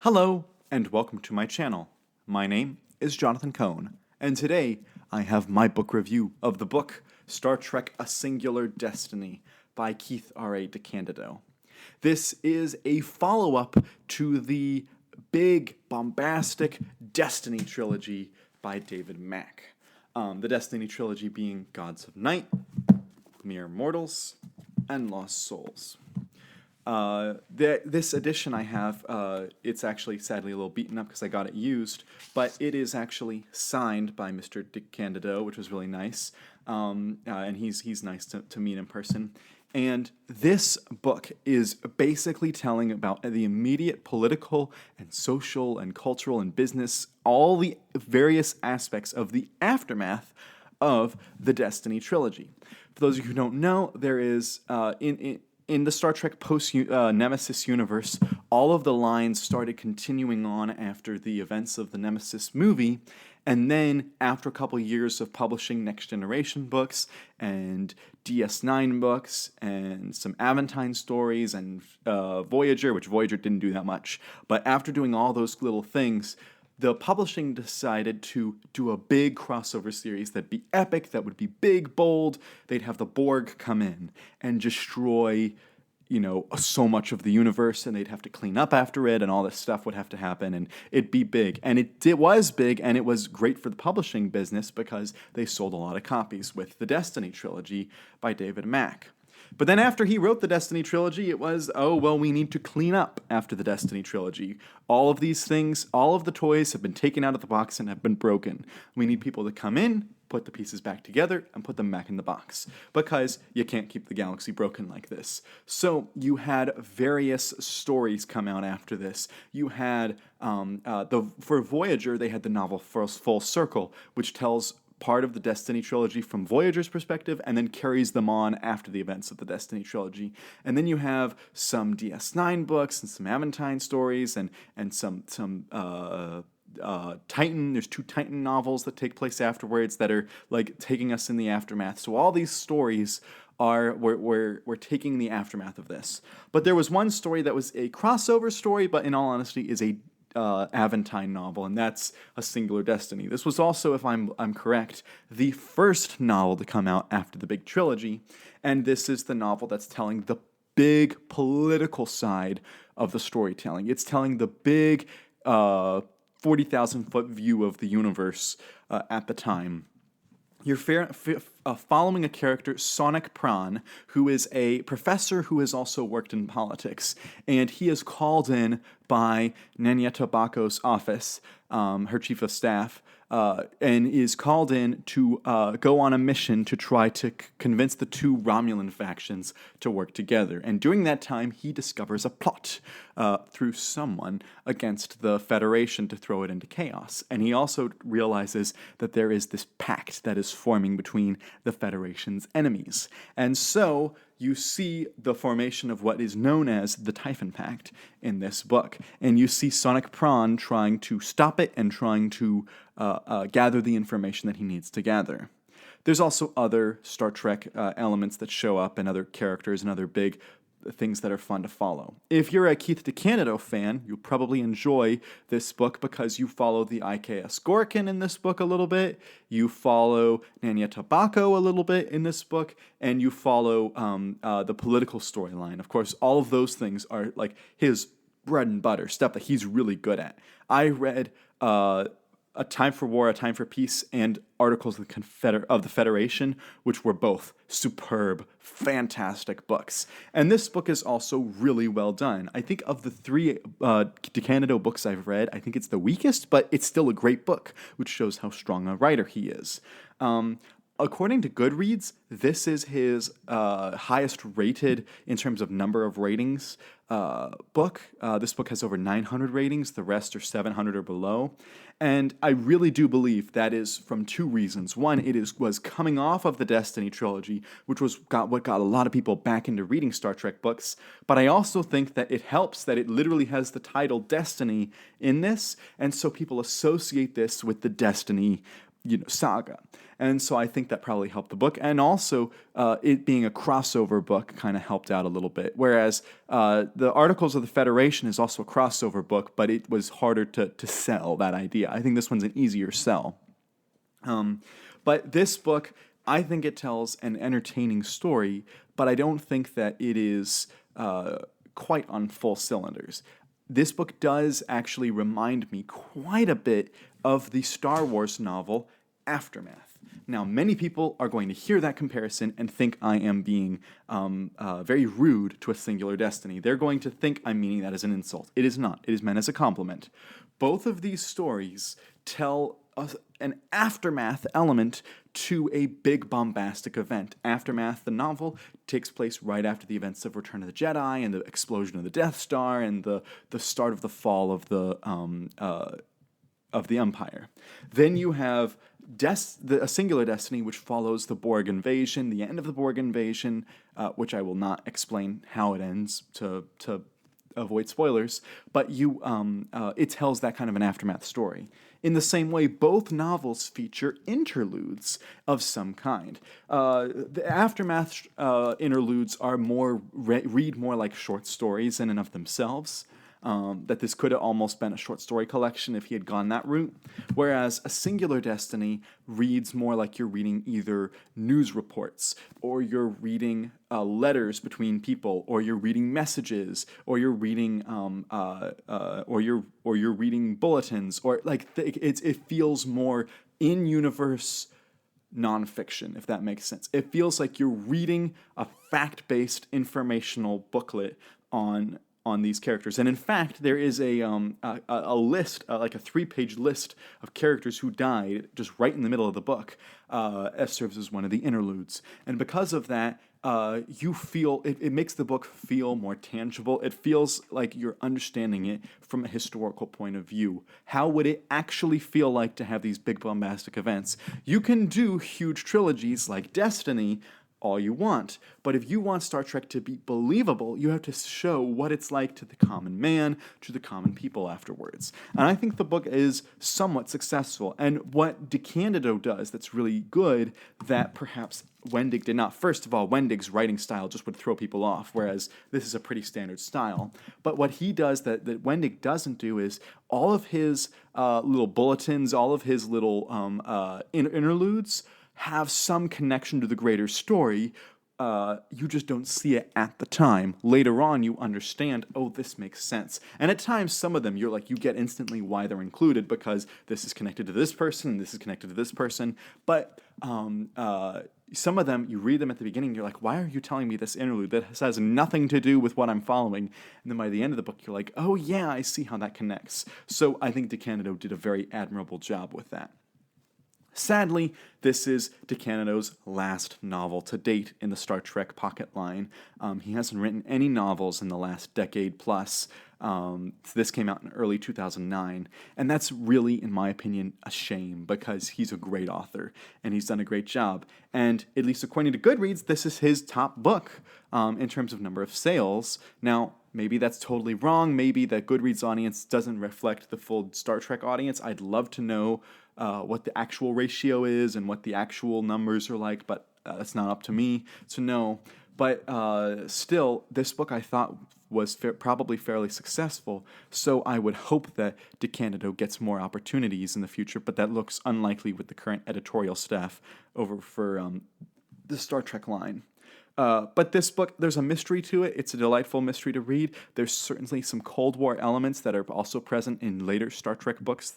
Hello, and welcome to my channel. My name is Jonathan Cohn, and today I have my book review of the book Star Trek: A Singular Destiny by Keith R.A. DeCandido. This is a follow-up to the big, bombastic Destiny trilogy by David Mack. The Destiny trilogy being Gods of Night, Mere Mortals, and Lost Souls. This edition I have, it's actually sadly a little beaten up because I got it used, but it is actually signed by Mr. DeCandido, which was really nice, and he's nice to meet in person. And this book is basically telling about the immediate political and social and cultural and business, all the various aspects of the aftermath of the Destiny trilogy. For those of you who don't know, there is, in the Star Trek post-Nemesis universe, all of the lines started continuing on after the events of the Nemesis movie, and then after a couple years of publishing Next Generation books and DS9 books and some Aventine stories and Voyager, which Voyager didn't do that much, but after doing all those little things, the publishing decided to do a big crossover series that'd be epic, that would be big, bold. They'd have the Borg come in and destroy, so much of the universe, and they'd have to clean up after it, and all this stuff would have to happen, and it'd be big. And it was big, and it was great for the publishing business because they sold a lot of copies with the Destiny trilogy by David Mack. But then after he wrote the Destiny trilogy, it was, we need to clean up after the Destiny trilogy. All of these things, all of the toys have been taken out of the box and have been broken. We need people to come in, put the pieces back together, and put them back in the box, because you can't keep the galaxy broken like this. So you had various stories come out after this. You had, for Voyager, they had the novel Full Circle, which tells part of the Destiny trilogy from Voyager's perspective and then carries them on after the events of the Destiny trilogy. And then you have some DS9 books and some Aventine stories and some Titan. There's 2 Titan novels that take place afterwards that are like taking us in the aftermath. So all these stories we're taking the aftermath of this. But there was one story that was a crossover story, but in all honesty is a Aventine novel, and that's A Singular Destiny. This was also, if I'm correct, the first novel to come out after the big trilogy, and this is the novel that's telling the big political side of the storytelling. It's telling the big 40,000-foot view of the universe at the time. You're following a character, Sonic Pran, who is a professor who has also worked in politics, and he is called in by Nanya Tobako's office, her chief of staff, and is called in to go on a mission to try to convince the 2 Romulan factions to work together. And during that time, he discovers a plot through someone against the Federation to throw it into chaos. And he also realizes that there is this pact that is forming between the Federation's enemies. And so you see the formation of what is known as the Typhon Pact in this book. And you see Sonic Pran trying to stop it and trying to gather the information that he needs to gather. There's also other Star Trek elements that show up and other characters and other big things that are fun to follow. If you're a Keith DeCandido fan, you'll probably enjoy this book because you follow the IKS Gorkin in this book a little bit, you follow Nanya Tobacco a little bit in this book, and you follow the political storyline. Of course, all of those things are like his bread and butter, stuff that he's really good at. I read A Time for War, A Time for Peace, and Articles of the Federation, which were both superb, fantastic books. And this book is also really well done. I think of the 3 DeCandido books I've read, I think it's the weakest, but it's still a great book, which shows how strong a writer he is. According to Goodreads, this is his highest rated in terms of number of ratings book. This book has over 900 ratings. The rest are 700 or below. And I really do believe that is from 2 reasons. One, was coming off of the Destiny trilogy, which was what got a lot of people back into reading Star Trek books. But I also think that it helps that it literally has the title Destiny in this, and so people associate this with the Destiny saga. And so I think that probably helped the book. And also, it being a crossover book kind of helped out a little bit. Whereas the Articles of the Federation is also a crossover book, but it was harder to sell that idea. I think this one's an easier sell. But this book, I think it tells an entertaining story, but I don't think that it is quite on full cylinders. This book does actually remind me quite a bit of the Star Wars novel Aftermath. Now, many people are going to hear that comparison and think I am being very rude to A Singular Destiny. They're going to think I'm meaning that as an insult. It is not. It is meant as a compliment. Both of these stories tell an aftermath element to a big bombastic event. Aftermath, the novel, takes place right after the events of Return of the Jedi and the explosion of the Death Star and the start of the fall of the Empire. Then you have A Singular Destiny, which follows the Borg invasion, the end of the Borg invasion, which I will not explain how it ends to avoid spoilers, but it tells that kind of an aftermath story. In the same way, both novels feature interludes of some kind. The aftermath interludes are read more like short stories in and of themselves. That this could have almost been a short story collection if he had gone that route. Whereas A Singular Destiny reads more like you're reading either news reports, or you're reading letters between people, or you're reading messages, or you're reading or you're reading bulletins, or like it feels more in universe nonfiction, if that makes sense. It feels like you're reading a fact-based informational booklet on these characters. And in fact, there is a list, like a 3-page list of characters who died just right in the middle of the book, as serves as one of the interludes. And because of that, you feel, it makes the book feel more tangible. It feels like you're understanding it from a historical point of view. How would it actually feel like to have these big bombastic events? You can do huge trilogies like Destiny all you want, but if you want Star Trek to be believable, you have to show what it's like to the common man, to the common people afterwards. And I think the book is somewhat successful. And what DeCandido does that's really good that perhaps Wendig did not. First of all, Wendig's writing style just would throw people off, whereas this is a pretty standard style. But what he does that Wendig doesn't do is all of his little bulletins, all of his little interludes have some connection to the greater story. You just don't see it at the time. Later on, you understand, oh, this makes sense. And at times, some of them, you get instantly why they're included, because this is connected to this person, and this is connected to this person. But some of them, you read them at the beginning, you're like, why are you telling me this interlude? That has nothing to do with what I'm following. And then by the end of the book, you're like, oh yeah, I see how that connects. So I think DeCandido did a very admirable job with that. Sadly, this is DeCandido's last novel to date in the Star Trek pocket line. He hasn't written any novels in the last decade plus. This came out in early 2009, and that's really, in my opinion, a shame, because he's a great author, and he's done a great job. And at least according to Goodreads, this is his top book in terms of number of sales. Now, maybe that's totally wrong. Maybe the Goodreads audience doesn't reflect the full Star Trek audience. I'd love to know what the actual ratio is and what the actual numbers are like, but it's not up to me to know. But still, this book I thought was probably fairly successful, so I would hope that DeCandido gets more opportunities in the future, but that looks unlikely with the current editorial staff over for the Star Trek line. But this book, there's a mystery to it. It's a delightful mystery to read. There's certainly some Cold War elements that are also present in later Star Trek books.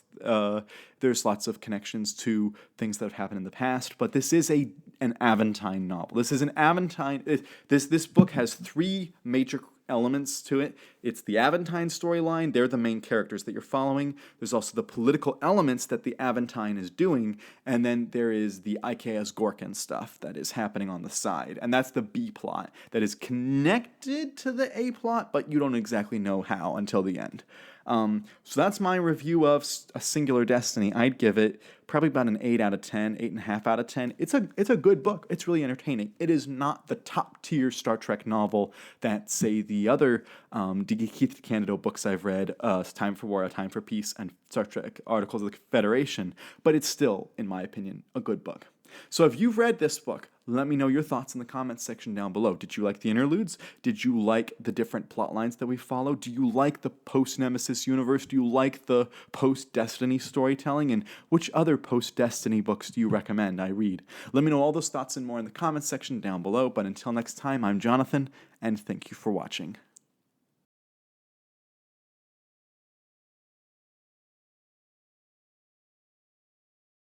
There's lots of connections to things that have happened in the past. But this is an Aventine novel. This is an Aventine. This book has 3 major elements to it. It's the Aventine storyline. They're the main characters that you're following. There's also the political elements that the Aventine is doing. And then there is the IKS Gorkin stuff that is happening on the side. And that's the B plot that is connected to the A plot, but you don't exactly know how until the end. So that's my review of A Singular Destiny. I'd give it probably about an 8 out of 10, 8.5 out of 10. It's a good book. It's really entertaining. It is not the top tier Star Trek novel that, say, the other Keith DeCandido books I've read, Time for War, A Time for Peace, and Star Trek Articles of the Federation, but it's still, in my opinion, a good book. So if you've read this book, let me know your thoughts in the comments section down below. Did you like the interludes? Did you like the different plot lines that we follow? Do you like the post-Nemesis universe? Do you like the post-Destiny storytelling? And which other post-Destiny books do you recommend I read? Let me know all those thoughts and more in the comments section down below. But until next time, I'm Jonathan, and thank you for watching.